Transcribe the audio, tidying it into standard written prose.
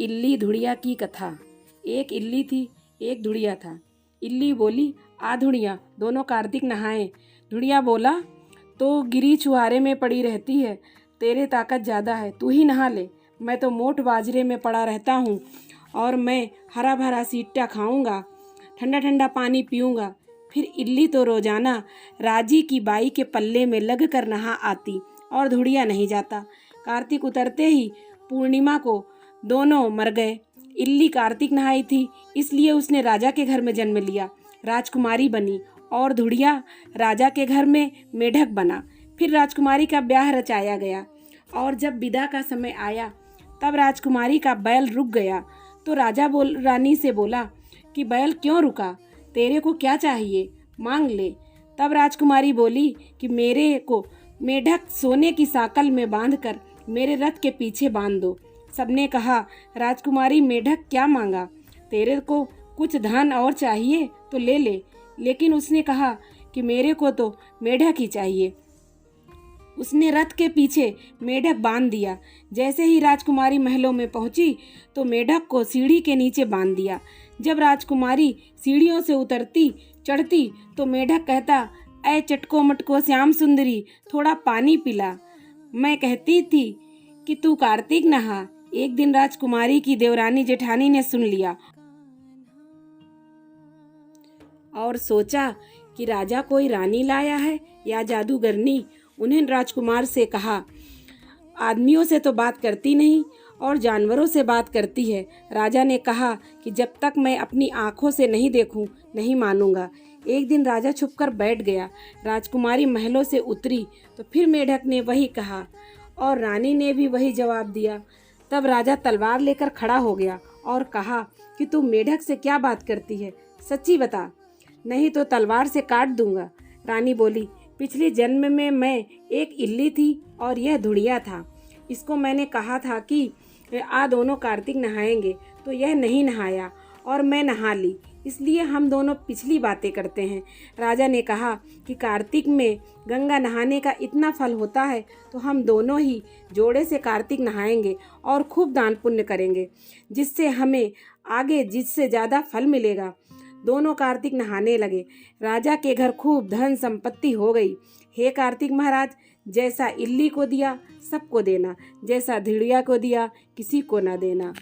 इल्ली धुड़िया की कथा। एक इल्ली थी, एक धुड़िया था। इल्ली बोली, आ धुड़िया, दोनों कार्तिक नहाएं। धुड़िया बोला, तो गिरी छुहारे में पड़ी रहती है, तेरे ताकत ज़्यादा है, तू ही नहा ले। मैं तो मोट बाजरे में पड़ा रहता हूँ और मैं हरा भरा सीटा खाऊंगा, ठंडा ठंडा पानी पीऊंगा। फिर इल्ली तो रोजाना राजी की बाई के पल्ले में लग कर नहा आती और धुड़िया नहीं जाता। कार्तिक उतरते ही पूर्णिमा को दोनों मर गए। इल्ली कार्तिक नहाई थी, इसलिए उसने राजा के घर में जन्म लिया, राजकुमारी बनी, और धुड़िया राजा के घर में मेढक बना। फिर राजकुमारी का ब्याह रचाया गया और जब विदा का समय आया तब राजकुमारी का बैल रुक गया। तो राजा रानी से बोला कि बैल क्यों रुका, तेरे को क्या चाहिए, मांग ले। तब राजकुमारी बोली कि मेरे को मेढक सोने की साकल में बांधकर मेरे रथ के पीछे बांध दो। सबने कहा, राजकुमारी मेढक क्या मांगा, तेरे को कुछ धन और चाहिए तो ले ले। लेकिन उसने कहा कि मेरे को तो मेढक ही चाहिए। उसने रथ के पीछे मेढक बांध दिया। जैसे ही राजकुमारी महलों में पहुंची तो मेढक को सीढ़ी के नीचे बांध दिया। जब राजकुमारी सीढ़ियों से उतरती चढ़ती तो मेढक कहता, ऐ चटको मटको श्याम सुंदरी, थोड़ा पानी पिला। मैं कहती थी कि तू कार्तिक नहा। एक दिन राजकुमारी की देवरानी जेठानी ने सुन लिया और सोचा कि राजा कोई रानी लाया है या जादूगरनी। उन्हें राजकुमार से कहा, आदमियों से तो बात करती नहीं और जानवरों से बात करती है। राजा ने कहा कि जब तक मैं अपनी आंखों से नहीं देखूं नहीं मानूंगा। एक दिन राजा छुपकर बैठ गया। राजकुमारी महलों से उतरी तो फिर मेढक ने वही कहा और रानी ने भी वही जवाब दिया। तब राजा तलवार लेकर खड़ा हो गया और कहा कि तू मेढक से क्या बात करती है, सच्ची बता, नहीं तो तलवार से काट दूंगा। रानी बोली, पिछले जन्म में मैं एक इल्ली थी और यह धुड़िया था। इसको मैंने कहा था कि आ दोनों कार्तिक नहाएंगे, तो यह नहीं नहाया और मैं नहा ली, इसलिए हम दोनों पिछली बातें करते हैं। राजा ने कहा कि कार्तिक में गंगा नहाने का इतना फल होता है तो हम दोनों ही जोड़े से कार्तिक नहाएंगे और खूब दान पुण्य करेंगे, जिससे हमें आगे जिससे ज़्यादा फल मिलेगा। दोनों कार्तिक नहाने लगे। राजा के घर खूब धन संपत्ति हो गई। हे कार्तिक महाराज, जैसा इल्ली को दिया सबको देना, जैसा धुड़िया को दिया किसी को न देना।